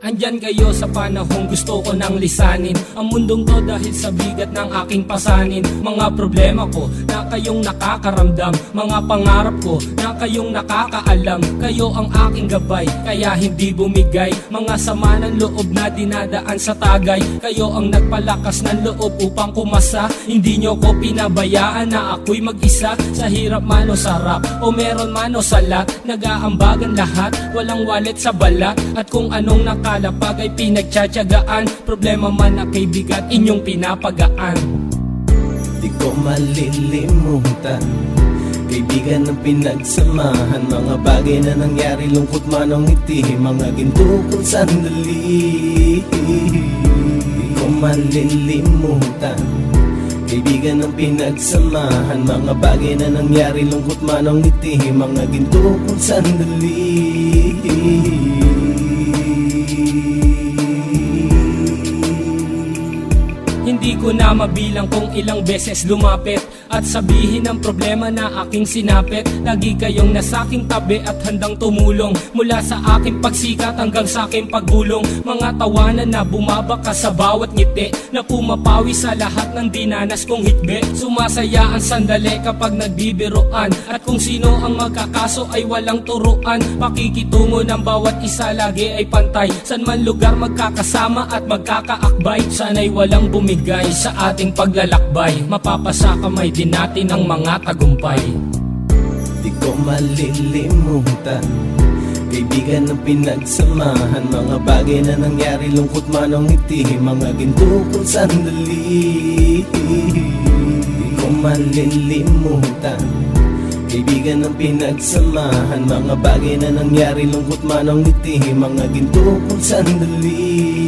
Andyan kayo sa panahong gusto ko nang lisanin ang mundong to dahil sa bigat ng aking pasanin. Mga problema ko na kayong nakakaramdam, mga pangarap ko na kayong nakakaalam. Kayo ang aking gabay, kaya hindi bumigay. Mga sama ng loob na dinadaan sa tagay. Kayo ang nagpalakas ng loob upang kumasa. Hindi nyo ko pinabayaan na ako'y mag-isa. Sa hirap man o sarap, o meron man o salat, nag-aambagan lahat, walang walet sa balat. At kung anong nakalapag ay pinagtsatsagaan, problema man na kay bigat inyong pinapagaan. Di ko malilimutan, kaibigan ng pinagsamahan, mga bagay na nangyari, lungkot man o ngiti, mga ginto kong sandali. Di ko malilimutan, kaibigan ng pinagsamahan, mga bagay na nangyari, lungkot man o ngiti, mga ginto kong sandali. Hindi ko na mabilang kung ilang beses lumapit at sabihin ang problema na aking sinapit. Lagi kayong nasa aking tabi at handang tumulong, mula sa aking pagsikat hanggang sa aking paggulong. Mga tawanan na bumabaka sa bawat ngiti, na pumapawi sa lahat ng dinanas kong hitbe. Sumasaya ang sandali kapag nagbibiroan, at kung sino ang magkakaso ay walang turuan. Pakikitungo ng bawat isa lagi ay pantay, san man lugar magkakasama at magkakaakbay. Sana'y walang bumigay sa ating paglalakbay, mapapasa kamay din natin ang mga tagumpay. Di ko malilimutan, kaibigan ng pinagsamahan, mga bagay na nangyari, lungkot man o ngiti, mga ginto kong sandali. Di ko malilimutan, kaibigan ng pinagsamahan, mga bagay na nangyari, lungkot man o ngiti, mga ginto kong sandali.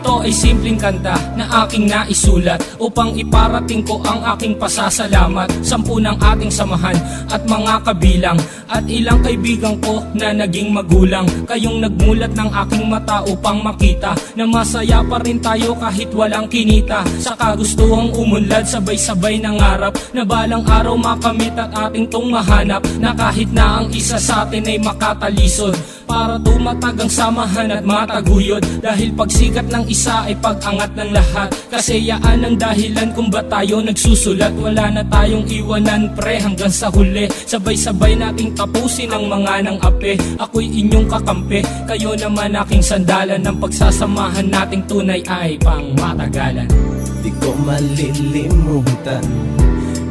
Ito ay simpleng kanta na aking naisulat upang iparating ko ang aking pasasalamat. 10 ng ating samahan at mga kabilang, at ilang kaibigan ko na naging magulang. Kayong nagmulat ng aking mata upang makita na masaya pa rin tayo kahit walang kinita. Sa kagustuhang umunlad, sabay-sabay nangarap na balang araw makamit at ating tong mahanap, na kahit na ang isa sa atin ay makatalisod, para tumatag ang samahan at mataguyod. Dahil pagsikat ng isa ay pag-angat ng lahat, kasi yaan ang dahilan kung ba tayo nagsusulat. Wala na tayong iwanan pre hanggang sa huli, sabay-sabay nating tapusin ang mga nang ape. Ako'y inyong kakampi, kayo naman aking sandalan, ng pagsasamahan nating tunay ay pang matagalan. Di ko malilimutan,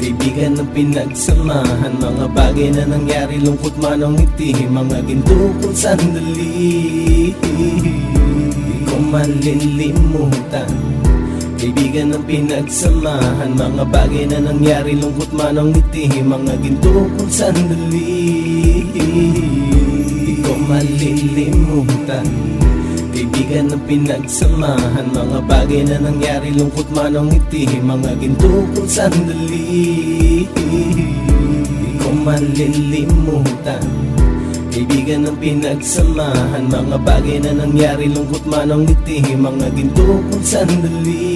kaibigan ng pinagsamahan, mga bagay na nangyari, lungkot man o ngiti, mga ginto kong sandali. Di ko malilimutan, kaibigan ng pinagsamahan, mga bagay na nangyari, lungkot man o ngiti, mga ginto kong sandali. Di ko malilimutan, kaibigan ng pinagsamahan, mga bagay na nangyari, lungkot man o ngiti, mga ginto kong sandali. Di ko malilimutan, kaibigan ng pinagsamahan, mga bagay na nangyari, lungkot man o ngiti, mga ginto kong sandali.